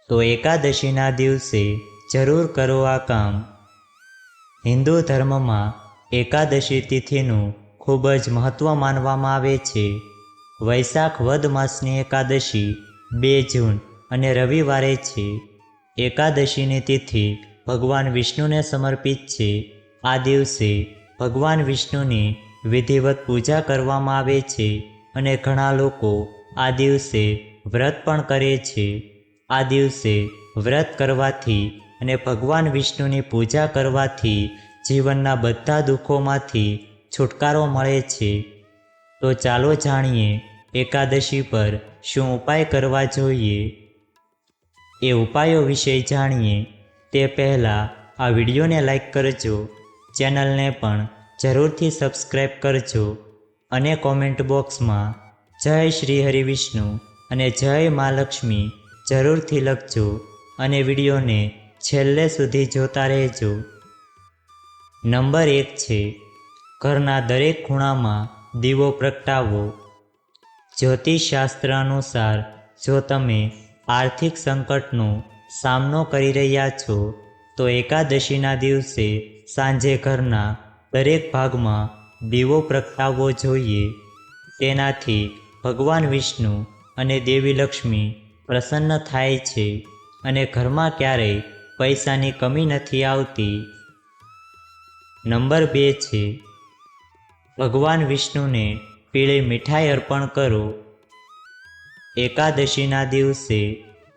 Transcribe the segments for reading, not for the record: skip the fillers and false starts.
તો એકાદશીના દિવસે જરૂર કરો આ કામ। હિન્દુ ધર્મમાં એકાદશી તિથિનું ખૂબ જ મહત્ત્વ માનવામાં આવે છે। વૈશાખ વદ માસની એકાદશી 2 જૂન અને રવિવારે છે। એકાદશીની તિથિ ભગવાન વિષ્ણુને સમર્પિત છે। આ દિવસે ભગવાન વિષ્ણુની વિધિવત પૂજા કરવામાં આવે છે અને ઘણા લોકો આ દિવસે વ્રત પણ કરે છે। આ દિવસે વ્રત કરવાથી અને ભગવાન વિષ્ણુની પૂજા કરવાથી જીવનના બધા દુઃખોમાંથી છુટકારો મળે છે। તો ચાલો જાણીએ એકાદશી પર શું ઉપાય કરવા જોઈએ। એ ઉપાયો વિશે જાણીએ તે પહેલાં આ વિડીયોને લાઈક કરજો, ચેનલને પણ જરૂરથી સબસ્ક્રાઈબ કરજો અને કોમેન્ટ બોક્સમાં જય શ્રી હરિવિષ્ણુ અને જય મા લક્ષ્મી જરૂરથી લખજો અને વિડીયોને છેલ્લે સુધી જોતા રહેજો। નંબર 1 છે ઘરના દરેક ખૂણામાં દીવો પ્રગટાવો। જ્યોતિષશાસ્ત્ર અનુસાર જો તમે આર્થિક સંકટનો સામનો કરી રહ્યા છો તો એકાદશીના દિવસે સાંજે ઘરના દરેક ભાગમાં દીવો પ્રગટાવવો જોઈએ। તેનાથી ભગવાન વિષ્ણુ અને દેવી લક્ષ્મી પ્રસન્ન થાય છે અને ઘરમાં ક્યારેય પૈસાની કમી નથી આવતી। નંબર 2 છે ભગવાન વિષ્ણુને પીળી મીઠાઈ અર્પણ કરો। એકાદશીના દિવસે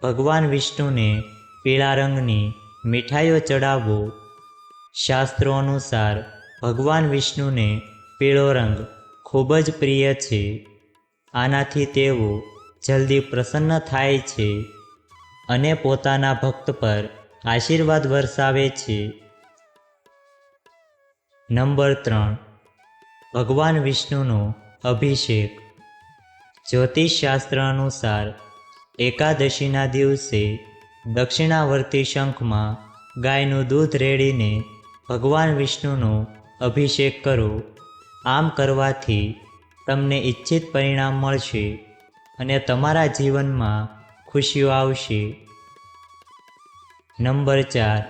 ભગવાન વિષ્ણુને પીળા રંગની મીઠાઈઓ ચડાવો। શાસ્ત્રો અનુસાર ભગવાન વિષ્ણુને પીળો રંગ ખૂબ જ પ્રિય છે। આનાથી તેઓ જલ્દી પ્રસન્ન થાય છે અને પોતાના ભક્ત પર આશીર્વાદ વરસાવે છે। નંબર 3 ભગવાન વિષ્ણુનો અભિષેક। જ્યોતિષશાસ્ત્ર અનુસાર એકાદશીના દિવસે દક્ષિણાવર્તી શંખમાં ગાયનું દૂધ રેડીને ભગવાન વિષ્ણુનો અભિષેક કરો। આમ કરવાથી તમને ઈચ્છિત પરિણામ મળશે અને તમારા જીવનમાં ખુશીઓ આવશે। નંબર 4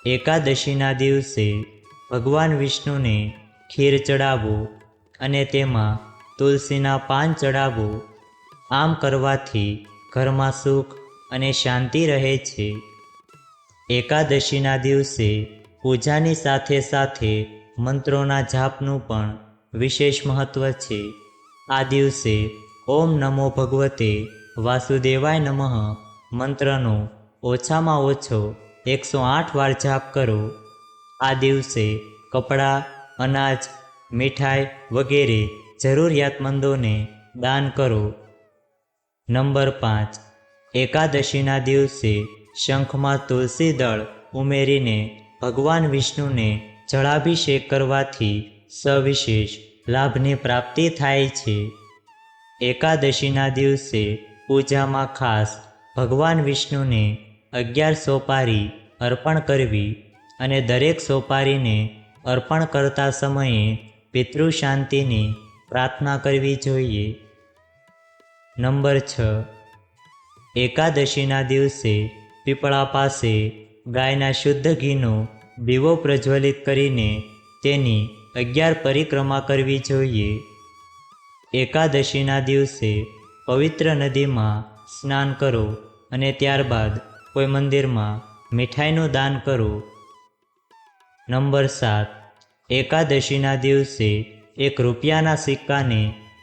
એકાદશીના દિવસે ભગવાન વિષ્ણુને ખીર ચડાવો અને તેમાં તુલસીના પાન ચડાવો। આમ કરવાથી ઘરમાં સુખ અને શાંતિ રહે છે। એકાદશીના દિવસે પૂજાની સાથે સાથે મંત્રોના જાપનું પણ વિશેષ મહત્ત્વ છે। આ દિવસે ઓમ નમો ભગવતે વાસુદેવાય નમઃ મંત્રનો ઓછામાં ઓછો 108 વાર જાપ કરો। આ દિવસે કપડાં, અનાજ, મીઠાઈ વગેરે જરૂરિયાતમંદોને દાન કરો। નંબર 5 એકાદશીના દિવસે શંખમાં તુલસી દળ ઉમેરીને ભગવાન વિષ્ણુને જળાભિષેક કરવાથી સવિશેષ લાભની પ્રાપ્તિ થાય છે। એકાદશીના દિવસે પૂજામાં ખાસ ભગવાન વિષ્ણુને 11 સોપારી અર્પણ કરવી અને દરેક સોપારીને અર્પણ કરતા સમયે પિતૃ શાંતિની પ્રાર્થના કરવી જોઈએ। નંબર 6 એકાદશીના દિવસે પીપળા પાસે ગાયના શુદ્ધ ઘીનો દીવો પ્રજ્વલિત કરીને તેની 11 પરિક્રમા કરવી જોઈએ। એકાદશીના દિવસે પવિત્ર નદીમાં સ્નાન કરો અને ત્યારબાદ કોઈ મંદિરમાં મીઠાઈનું દાન કરો। નંબર 7 એકાદશીના દિવસે 1 રૂપિયાના સિક્કાને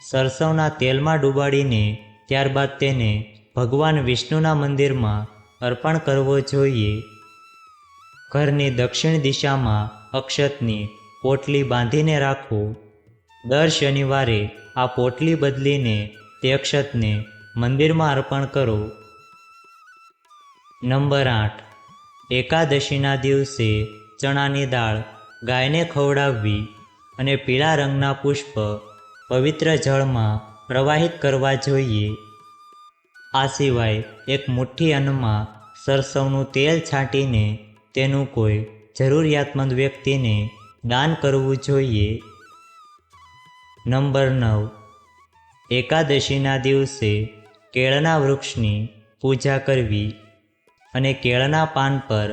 સરસવના તેલમાં ડૂબાડીને ત્યારબાદ તેને ભગવાન વિષ્ણુના મંદિરમાં અર્પણ કરવો જોઈએ। ઘરની દક્ષિણ દિશામાં અક્ષતની પોટલી બાંધીને રાખો। દર શનિવારે આ પોટલી બદલીને તે અક્ષતને મંદિરમાં અર્પણ કરો। નંબર 8 એકાદશીના દિવસે ચણાની દાળ ગાયને ખવડાવવી અને પીળા રંગના પુષ્પ પવિત્ર જળમાં પ્રવાહિત કરવા જોઈએ। આ સિવાય 1 મુઠ્ઠી અન્નમાં સરસવનું તેલ છાંટીને તેનું કોઈ જરૂરિયાતમંદ વ્યક્તિને દાન કરવું જોઈએ। નંબર 9 એકાદશીના દિવસે કેળના વૃક્ષની પૂજા કરવી અને કેળના પાન પર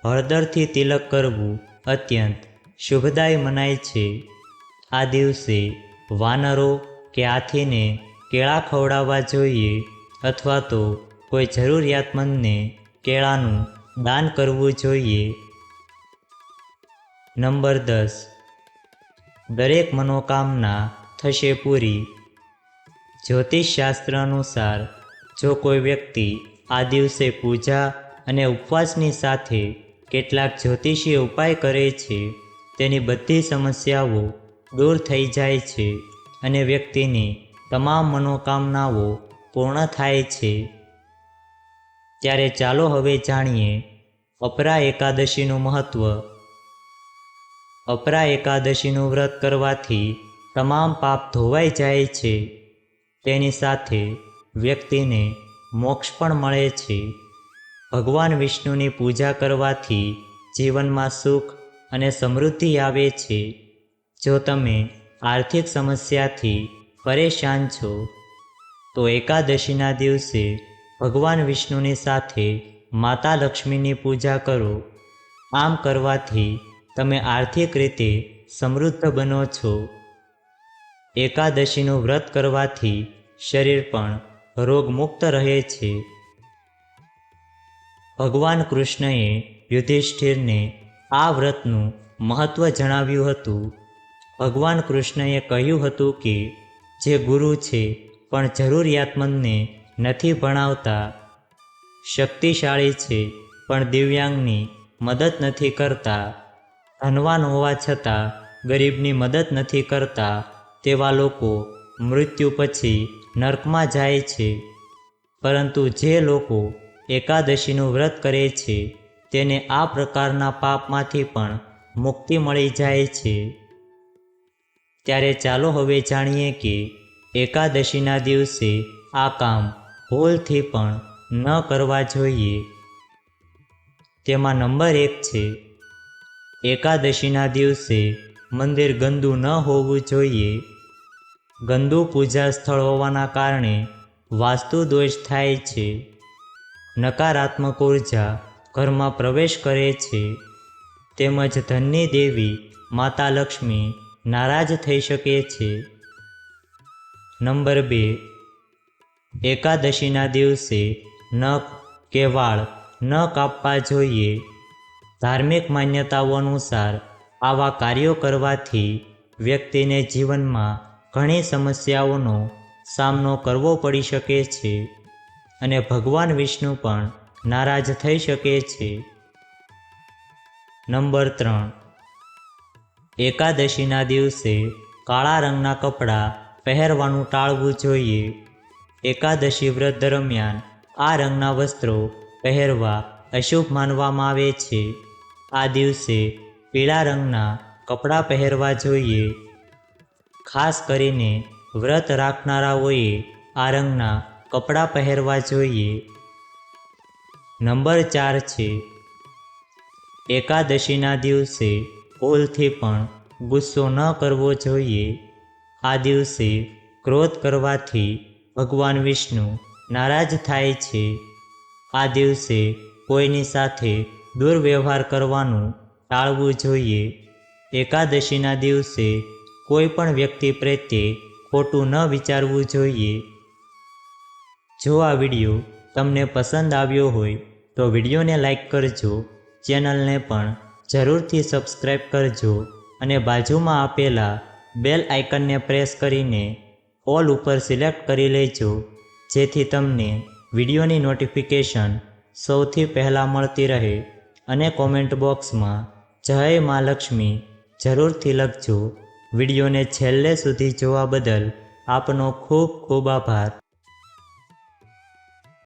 હળદરથી તિલક કરવું અત્યંત શુભદાયી મનાય છે. આ દિવસે વાનરો કે હાથીને કેળા ખવડાવવા જોઈએ અથવા તો કોઈ જરૂરિયાતમંદને કેળાનું દાન કરવું જોઈએ. નંબર 10. દરેક મનોકામના થશે પૂરી. જ્યોતિષશાસ્ત્ર અનુસાર જો કોઈ વ્યક્તિ આ દિવસે પૂજા અને ઉપવાસની સાથે કેટલાક જ્યોતિષીય ઉપાય કરે છે, તેની બધી સમસ્યાઓ દૂર થઈ જાય છે અને વ્યક્તિની તમામ મનોકામનાઓ પૂર્ણ થાય છે. ત્યારે ચાલો હવે જાણીએ અપરા એકાદશીનું મહત્ત્વ. અપરા એકાદશીનું વ્રત કરવાથી તમામ પાપ ધોવાઈ જાય છે. તેની સાથે વ્યક્તિને મોક્ષ પણ મળે છે. ભગવાન વિષ્ણુની પૂજા કરવાથી જીવનમાં સુખ અને સમૃદ્ધિ આવે છે. જો તમે આર્થિક સમસ્યાથી પરેશાન છો તો એકાદશીના દિવસે ભગવાન વિષ્ણુની સાથે માતા લક્ષ્મીની પૂજા કરો. આમ કરવાથી તમે આર્થિક રીતે સમૃદ્ધ બનો છો. એકાદશીનું વ્રત કરવાથી શરીર પણ રોગમુક્ત રહે છે. ભગવાન કૃષ્ણએ યુધિષ્ઠિરને આ વ્રતનું મહત્ત્વ જણાવ્યું હતું. ભગવાન કૃષ્ણએ કહ્યું હતું કે જે ગુરુ છે પણ જરૂરિયાતમંદને નથી ભણાવતા, શક્તિશાળી છે પણ દિવ્યાંગની મદદ નથી કરતા, ધનવાન હોવા છતાં ગરીબની મદદ નથી કરતા, તેવા લોકો મૃત્યુ પછી નર્કમાં જાય છે. પરંતુ જે લોકો એકાદશીનું વ્રત કરે છે તેને આ પ્રકારના પાપમાંથી પણ મુક્તિ મળી જાય છે. ત્યારે ચાલો હવે જાણીએ કે એકાદશીના દિવસે આ કામ ભૂલથી પણ ન કરવા જોઈએ. તેમાં નંબર 1 છે, એકાદશીના દિવસે મંદિર ગંદુ ન હોવું જોઈએ. ગંદુ પૂજા સ્થળ હોવાના કારણે વાસ્તુ દોષ થાય છે. નકારાત્મક ઉર્જા ઘરમાં પ્રવેશ કરે છે. તેમજ ધનની દેવી માતા લક્ષ્મી નારાજ થઈ શકે છે. નંબર 2. એકાદશીના દિવસે નખ કે વાળ ન કાપવા જોઈએ. ધાર્મિક માન્યતાઓ અનુસાર આવા કાર્યો કરવાથી વ્યક્તિને જીવનમાં ઘણી સમસ્યાઓનો સામનો કરવો પડી શકે છે અને ભગવાન વિષ્ણુ પણ નારાજ થઈ શકે છે. નંબર 3. એકાદશીના દિવસે કાળા રંગના કપડાં પહેરવાનું ટાળવું જોઈએ. એકાદશી વ્રત દરમિયાન આ રંગના વસ્ત્રો પહેરવા અશુભ માનવામાં આવે છે. આ દિવસે પીળા રંગના કપડાં પહેરવા જોઈએ. ખાસ કરીને વ્રત રાખનારાઓએ આ રંગના કપડાં પહેરવા જોઈએ. નંબર 4 છે, એકાદશીના દિવસે ભૂલથી પણ ગુસ્સો ન કરવો જોઈએ. આ દિવસે ક્રોધ કરવાથી ભગવાન વિષ્ણુ નારાજ થાય છે. આ દિવસે કોઈની સાથે દુર્વ્યવહાર કરવાનું ટાળવું જોઈએ. એકાદશીના દિવસે કોઈ પણ વ્યક્તિ પ્રત્યે ખોટું ન વિચારવું જોઈએ. જો આ વિડીયો તમને પસંદ આવ્યો હોય તો વિડીયોને લાઈક કરજો, ચેનલને પણ જરૂરથી સબસ્ક્રાઈબ કરજો અને બાજુમાં આપેલા બેલ આઇકનને પ્રેસ કરીને ઓલ ઉપર સિલેક્ટ કરી લેજો, જેથી તમને વિડીયોની નોટિફિકેશન સૌથી પહેલાં મળતી રહે. અને કોમેન્ટ બોક્સમાં જય મા લક્ષ્મી જરૂરથી લખજો. વિડીયોને છેલ્લે સુધી જોવા બદલ આપનો ખૂબ ખૂબ આભાર.